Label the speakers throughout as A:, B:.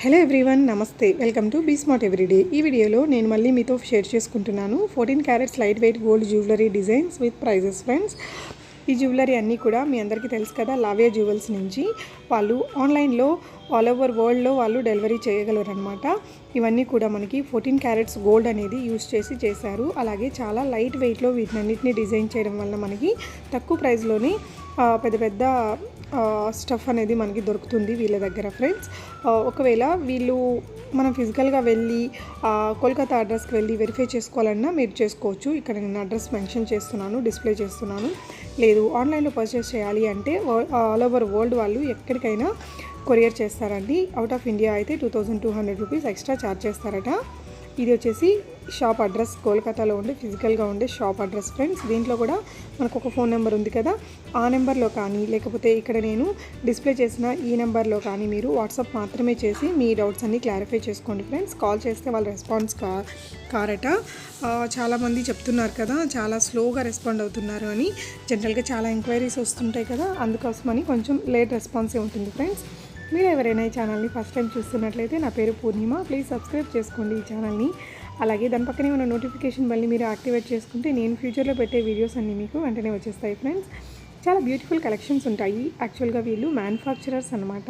A: Hello everyone, నమస్తే. Welcome to Be Smart Everyday. ఈ వీడియోలో నేను మళ్ళీ మీతో షేర్ చేసుకుంటున్నాను 14 carats light weight gold jewellery designs with prices friends. ఈ జ్యువెలరీ అన్నీ కూడా మీ అందరికీ తెలుసు కదా, లావియా జ్యువెల్స్ నుంచి వాళ్ళు ఆన్లైన్లో ఆల్ ఓవర్ వరల్డ్లో వాళ్ళు డెలివరీ చేయగలరు అనమాట. ఇవన్నీ కూడా మనకి 14 క్యారెట్స్ గోల్డ్ అనేది యూస్ చేసి చేశారు. అలాగే చాలా లైట్ వెయిట్లో వీటినన్నిటిని డిజైన్ చేయడం వల్ల మనకి తక్కువ ప్రైస్లోనే పెద్ద పెద్ద స్టఫ్ అనేది మనకి దొరుకుతుంది వీళ్ళ దగ్గర ఫ్రెండ్స్. ఒకవేళ వీళ్ళు మనం ఫిజికల్గా వెళ్ళి కోల్కతా అడ్రస్కి వెళ్ళి వెరిఫై చేసుకోవాలన్నా మీరు చేసుకోవచ్చు. ఇక్కడ నేను అడ్రస్ మెన్షన్ చేస్తున్నాను, డిస్ప్లే చేస్తున్నాను. లేదు ఆన్లైన్లో పర్చేస్ చేయాలి అంటే ఆల్ ఓవర్ వరల్డ్ వాళ్ళు ఎక్కడికైనా కొరియర్ చేస్తారండి. అవుట్ ఆఫ్ ఇండియా అయితే 2200 రూపీస్ ఎక్స్ట్రా ఛార్జ్ చేస్తారట. ఇది వచ్చేసి షాప్ అడ్రస్, కోల్కతాలో ఉండే ఫిజికల్గా ఉండే షాప్ అడ్రస్ ఫ్రెండ్స్. దీంట్లో కూడా మనకు ఒక ఫోన్ నెంబర్ ఉంది కదా, ఆ నెంబర్లో కానీ లేకపోతే ఇక్కడ నేను డిస్ప్లే చేసిన ఈ నెంబర్లో కానీ మీరు వాట్సాప్ మాత్రమే చేసి మీ డౌట్స్ అన్నీ క్లారిఫై చేసుకోండి ఫ్రెండ్స్. కాల్ చేస్తే వాళ్ళు రెస్పాన్స్ కారట. చాలామంది చెప్తున్నారు కదా, చాలా స్లోగా రెస్పాండ్ అవుతున్నారు అని. జనరల్గా చాలా ఎంక్వైరీస్ వస్తుంటాయి కదా, అందుకోసమని కొంచెం లేట్ రెస్పాన్సే ఉంటుంది ఫ్రెండ్స్. మీరు ఎవరైనా ఈ ఛానల్ని ఫస్ట్ టైం చూస్తున్నట్లయితే నా పేరు పూర్ణిమ, ప్లీజ్ సబ్స్క్రైబ్ చేసుకోండి ఈ ఛానల్ని. అలాగే దాని పక్కనే ఉన్న నోటిఫికేషన్ బెల్ని మీరు యాక్టివేట్ చేసుకుంటే నేను ఫ్యూచర్లో పెట్టే వీడియోస్ అన్నీ మీకు వెంటనే వచ్చేస్తాయి ఫ్రెండ్స్. చాలా బ్యూటిఫుల్ కలెక్షన్స్ ఉంటాయి. యాక్చువల్గా వీళ్ళు మ్యానుఫ్యాక్చరర్స్ అనమాట.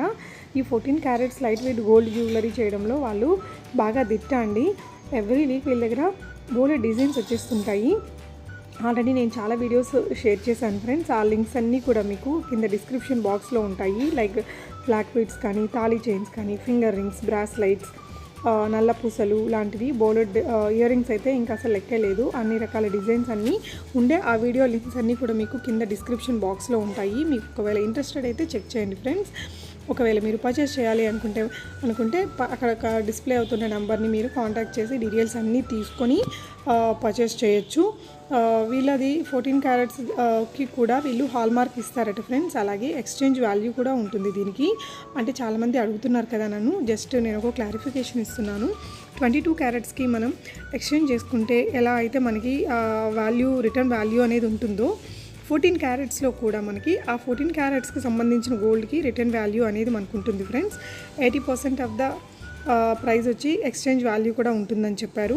A: ఈ 14 carats light weight gold jewellery చేయడంలో వాళ్ళు బాగా దిట్ట అండి. ఎవ్రీ వీక్ వీళ్ళ దగ్గర గోల్డ్ డిజైన్స్ వచ్చేస్తుంటాయి. ఆల్రెడీ నేను చాలా వీడియోస్ షేర్ చేశాను ఫ్రెండ్స్. ఆ లింక్స్ అన్నీ కూడా మీకు కింద డిస్క్రిప్షన్ బాక్స్లో ఉంటాయి. లైక్ బ్లాక్ బీడ్స్ కానీ, తాళీ చైన్స్ కానీ, ఫింగర్ రింగ్స్, బ్రాస్లైట్స్, నల్ల పూసలు లాంటివి, బోలెడ్ ఇయర్ రింగ్స్ అయితే ఇంకా అసలు లెక్కే లేదు. అన్ని రకాల డిజైన్స్ అన్నీ ఉండే ఆ వీడియో లింక్స్ అన్నీ కూడా మీకు కింద డిస్క్రిప్షన్ బాక్స్లో ఉంటాయి. మీకు ఒకవేళ ఇంట్రెస్టెడ్ అయితే చెక్ చేయండి ఫ్రెండ్స్. ఒకవేళ మీరు పర్చేస్ చేయాలి అనుకుంటే అక్కడ డిస్ప్లే అవుతున్న నెంబర్ని మీరు కాంటాక్ట్ చేసి డీటెయిల్స్ అన్నీ తీసుకొని పర్చేస్ చేయొచ్చు. వీళ్ళది 14 క్యారెట్స్కి కూడా వీళ్ళు హాల్మార్క్ ఇస్తారట ఫ్రెండ్స్. అలాగే ఎక్స్చేంజ్ వాల్యూ కూడా ఉంటుంది దీనికి. అంటే చాలామంది అడుగుతున్నారు కదా నన్ను, జస్ట్ నేను ఒక క్లారిఫికేషన్ ఇస్తున్నాను. 22 క్యారెట్స్కి మనం ఎక్స్చేంజ్ చేసుకుంటే ఎలా అయితే మనకి వాల్యూ, రిటర్న్ వాల్యూ అనేది ఉంటుందో 14 క్యారెట్స్లో కూడా మనకి ఆ 14 క్యారెట్స్కి సంబంధించిన గోల్డ్కి రిటర్న్ వాల్యూ అనేది మనకు ఉంటుంది ఫ్రెండ్స్. 80% ఆఫ్ ద ప్రైస్ వచ్చి ఎక్స్చేంజ్ వాల్యూ కూడా ఉంటుందని చెప్పారు.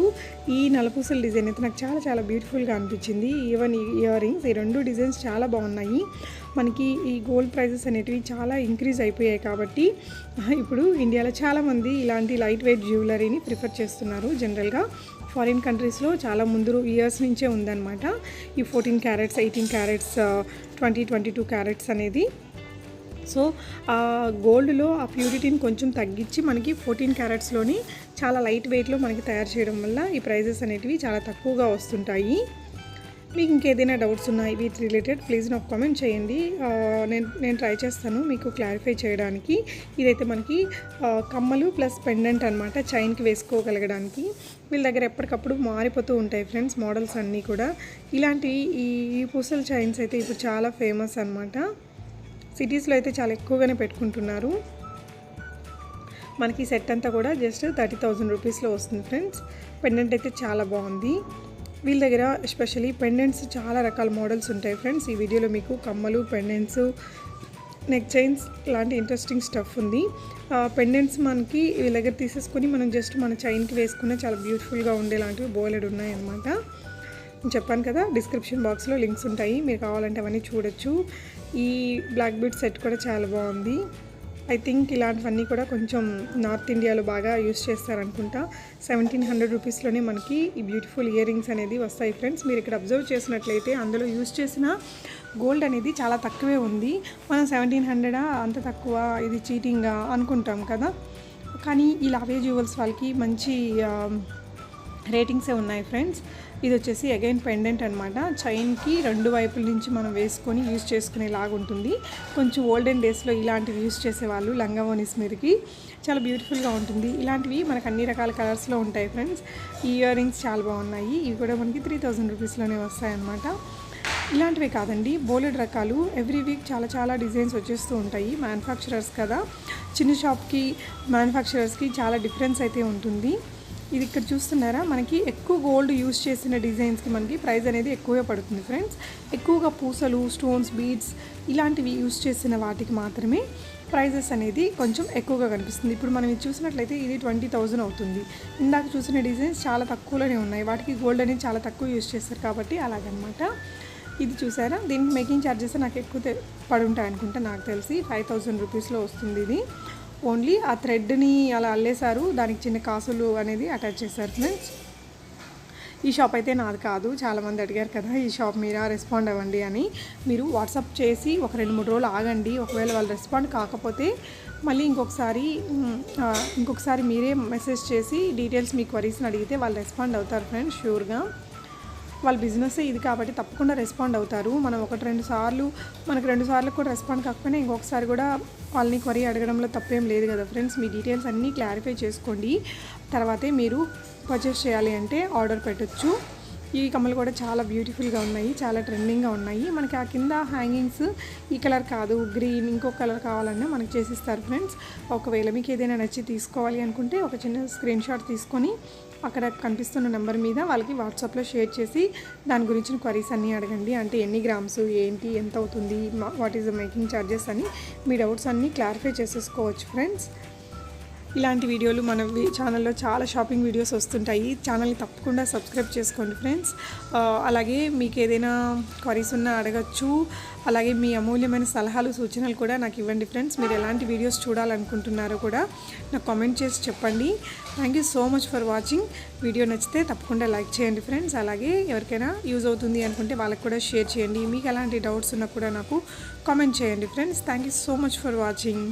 A: ఈ నలపూసల డిజైన్ అయితే నాకు చాలా చాలా బ్యూటిఫుల్గా అనిపించింది. ఈవెన్ ఈ ఇయర్ రింగ్స్, ఈ రెండు డిజైన్స్ చాలా బాగున్నాయి. మనకి ఈ గోల్డ్ ప్రైజెస్ అనేటివి చాలా ఇంక్రీజ్ అయిపోయాయి కాబట్టి ఇప్పుడు ఇండియాలో చాలామంది ఇలాంటి లైట్ వెయిట్ జ్యువెలరీని ప్రిఫర్ చేస్తున్నారు. జనరల్గా ఫారిన్ కంట్రీస్లో చాలా ముందు ఇయర్స్ నుంచే ఉందన్నమాట ఈ 14 క్యారెట్స్, 18 క్యారెట్స్, 22 క్యారెట్స్ అనేది. సో ఆ గోల్డ్లో ఆ ప్యూరిటీని కొంచెం తగ్గించి మనకి 14 క్యారెట్స్లోని చాలా లైట్ వెయిట్లో మనకి తయారు చేయడం వల్ల ఈ ప్రైజెస్ అనేటివి చాలా తక్కువగా వస్తుంటాయి. మీకు ఇంకేదైనా డౌట్స్ ఉన్నాయి వీటి రిలేటెడ్ ప్లీజ్ నాకు కామెంట్ చేయండి. నేను ట్రై చేస్తాను మీకు క్లారిఫై చేయడానికి. ఇదైతే మనకి కమ్మలు ప్లస్ పెండెంట్ అనమాట, చైన్కి వేసుకోగలగడానికి. వీళ్ళ దగ్గర ఎప్పటికప్పుడు మారిపోతూ ఉంటాయి ఫ్రెండ్స్ మోడల్స్ అన్నీ కూడా. ఇలాంటివి ఈ పూసల చైన్స్ అయితే ఇప్పుడు చాలా ఫేమస్ అనమాట. సిటీస్లో అయితే చాలా ఎక్కువగానే పెట్టుకుంటున్నారు. మనకి సెట్ అంతా కూడా జస్ట్ 30,000 రూపీస్లో వస్తుంది ఫ్రెండ్స్. పెండెంట్ అయితే చాలా బాగుంది. వీళ్ళ దగ్గర ఎస్పెషలీ పెండెంట్స్ చాలా రకాల మోడల్స్ ఉంటాయి ఫ్రెండ్స్. ఈ వీడియోలో మీకు కమ్మలు, పెండెంట్స్, నెక్ చైన్స్ లాంటి ఇంట్రెస్టింగ్ స్టఫ్ ఉంది. పెండెంట్స్ మనకి వీళ్ళ దగ్గర తీసేసుకొని మనం జస్ట్ మన చైన్కి వేసుకున్న చాలా బ్యూటిఫుల్గా ఉండేలాంటివి బోలెడ్ ఉన్నాయన్నమాట. చెప్పాను కదా, డిస్క్రిప్షన్ బాక్స్లో లింక్స్ ఉంటాయి, మీరు కావాలంటే అవన్నీ చూడొచ్చు. ఈ బ్లాక్ బీడ్ సెట్ కూడా చాలా బాగుంది. ఐ థింక్ ఇలాంటివన్నీ కూడా కొంచెం నార్త్ ఇండియాలో బాగా యూస్ చేస్తారనుకుంటా. 1700 రూపీస్లోనే మనకి ఈ బ్యూటిఫుల్ ఇయర్ రింగ్స్ అనేది వస్తాయి ఫ్రెండ్స్. మీరు ఇక్కడ అబ్జర్వ్ చేసినట్లయితే అందులో యూస్ చేసిన గోల్డ్ అనేది చాలా తక్కువే ఉంది. మనం 1700 అంత తక్కువ, ఇది చీటింగా అనుకుంటాం కదా. కానీ ఈ లావియా జ్యువెల్స్ వాళ్ళకి మంచి రేటింగ్సే ఉన్నాయి ఫ్రెండ్స్. ఇది వచ్చేసి అగైన్ పెండెంట్ అనమాట. చైన్కి రెండు వైపుల నుంచి మనం వేసుకొని యూజ్ చేసుకునేలాగా ఉంటుంది. కొంచెం ఓల్డెన్ డేస్లో ఇలాంటివి యూజ్ చేసేవాళ్ళు లంగావోనీస్ మీదకి. చాలా బ్యూటిఫుల్గా ఉంటుంది. ఇలాంటివి మనకు అన్ని రకాల కలర్స్లో ఉంటాయి ఫ్రెండ్స్. ఈ ఇయర్ రింగ్స్ చాలా బాగున్నాయి. ఇవి కూడా మనకి 3000 రూపీస్లోనే వస్తాయన్నమాట. ఇలాంటివే కాదండి, బోలెడ్ రకాలు ఎవ్రీ వీక్ చాలా చాలా డిజైన్స్ వచ్చేస్తూ ఉంటాయి. మ్యానుఫ్యాక్చరర్స్ కదా, చిన్న షాప్కి మ్యానుఫ్యాక్చరర్స్కి చాలా డిఫరెన్స్ అయితే ఉంటుంది. ఇది ఇక్కడ చూస్తున్నారా, మనకి ఎక్కువ గోల్డ్ యూస్ చేసిన డిజైన్స్కి మనకి ప్రైస్ అనేది ఎక్కువగా పడుతుంది ఫ్రెండ్స్. ఎక్కువగా పూసలు, స్టోన్స్, బీడ్స్ ఇలాంటివి యూస్ చేసిన వాటికి మాత్రమే ప్రైజెస్ అనేది కొంచెం ఎక్కువగా కనిపిస్తుంది. ఇప్పుడు మనం ఇది చూసినట్లయితే ఇది 20,000 అవుతుంది. ఇందాక చూసిన డిజైన్స్ చాలా తక్కువలోనే ఉన్నాయి, వాటికి గోల్డ్ అనేది చాలా తక్కువ యూజ్ చేస్తారు కాబట్టి అలాగనమాట. ఇది చూసారా, దీనికి మేకింగ్ ఛార్జెస్ నాకు ఎక్కువ పడి ఉంటాయి అనుకుంటా, నాకు తెలిసి 5,000 రూపీస్లో వస్తుంది ఇది. ఓన్లీ ఆ థ్రెడ్ని అలా అల్లేశారు, దానికి చిన్న కాసులు అనేది అటాచ్ చేశారు ఫ్రెండ్స్. ఈ షాప్ అయితే నాది కాదు, చాలామంది అడిగారు కదా ఈ షాప్ మీరా, రెస్పాండ్ అవ్వండి అని. మీరు వాట్సాప్ చేసి ఒక 2-3 రోజులు ఆగండి, ఒకవేళ వాళ్ళు రెస్పాండ్ కాకపోతే మళ్ళీ ఇంకొకసారి మీరే మెసేజ్ చేసి డీటెయిల్స్ మీ క్వరీస్ని అడిగితే వాళ్ళు రెస్పాండ్ అవుతారు ఫ్రెండ్స్. షూర్గా వాళ్ళ బిజినెస్ ఇది కాబట్టి తప్పకుండా రెస్పాండ్ అవుతారు. మనం 1-2 సార్లు, మనకు 2 సార్లు కూడా రెస్పాండ్ కాకపోయినా ఇంకొకసారి కూడా వాళ్ళని క్వరీ అడగడంలో తప్పేం లేదు కదా ఫ్రెండ్స్. మీ డీటెయిల్స్ అన్నీ క్లారిఫై చేసుకోండి, తర్వాతే మీరు పర్చేస్ చేయాలి అంటే ఆర్డర్ పెట్టొచ్చు. ఈ కమ్మలు కూడా చాలా బ్యూటిఫుల్గా ఉన్నాయి, చాలా ట్రెండింగ్గా ఉన్నాయి. మనకి ఆ కింద హ్యాంగింగ్స్ ఈ కలర్ కాదు, గ్రీన్ ఇంకొక కలర్ కావాలన్నా మనకి చేసిస్తారు ఫ్రెండ్స్. ఒకవేళ మీకు ఏదైనా నచ్చి తీసుకోవాలి అనుకుంటే ఒక చిన్న స్క్రీన్ షాట్ తీసుకొని అక్కడ కనిపిస్తున్న నెంబర్ మీద వాళ్ళకి వాట్సాప్లో షేర్ చేసి దాని గురించిన క్వరీస్ అన్నీ అడగండి. అంటే ఎన్ని గ్రామ్స్, ఏంటి, ఎంత అవుతుంది, what is the making charges అని మీ డౌట్స్ అన్నీ క్లారిఫై చేసేసుకోవచ్చు ఫ్రెండ్స్. ఇలాంటి వీడియోలు మన ఛానల్లో చాలా షాపింగ్ వీడియోస్ వస్తుంటాయి, ఛానల్ని తప్పకుండా సబ్స్క్రైబ్ చేసుకోండి ఫ్రెండ్స్. అలాగే మీకు ఏదైనా క్వరీస్ ఉన్నా అడగచ్చు, అలాగే మీ అమూల్యమైన సలహాలు సూచనలు కూడా నాకు ఇవ్వండి ఫ్రెండ్స్. మీరు ఎలాంటి వీడియోస్ చూడాలనుకుంటున్నారో కూడా నాకు కామెంట్ చేసి చెప్పండి. Thank you so much for watching. Video నచ్చితే తప్పకుండా లైక్ చేయండి ఫ్రెండ్స్. అలాగే ఎవరికైనా యూజ్ అవుతుంది అనుకుంటే వాళ్ళకి కూడా షేర్ చేయండి. మీకు ఎలాంటి డౌట్స్ ఉన్నా కూడా నాకు కామెంట్ చేయండి friends. Thank you so much for watching.